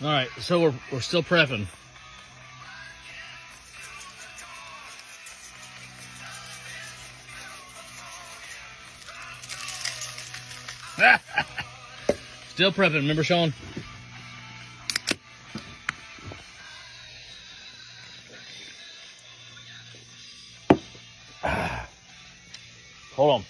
All right, so we're still prepping. Still prepping. Remember, Sean? Hold on.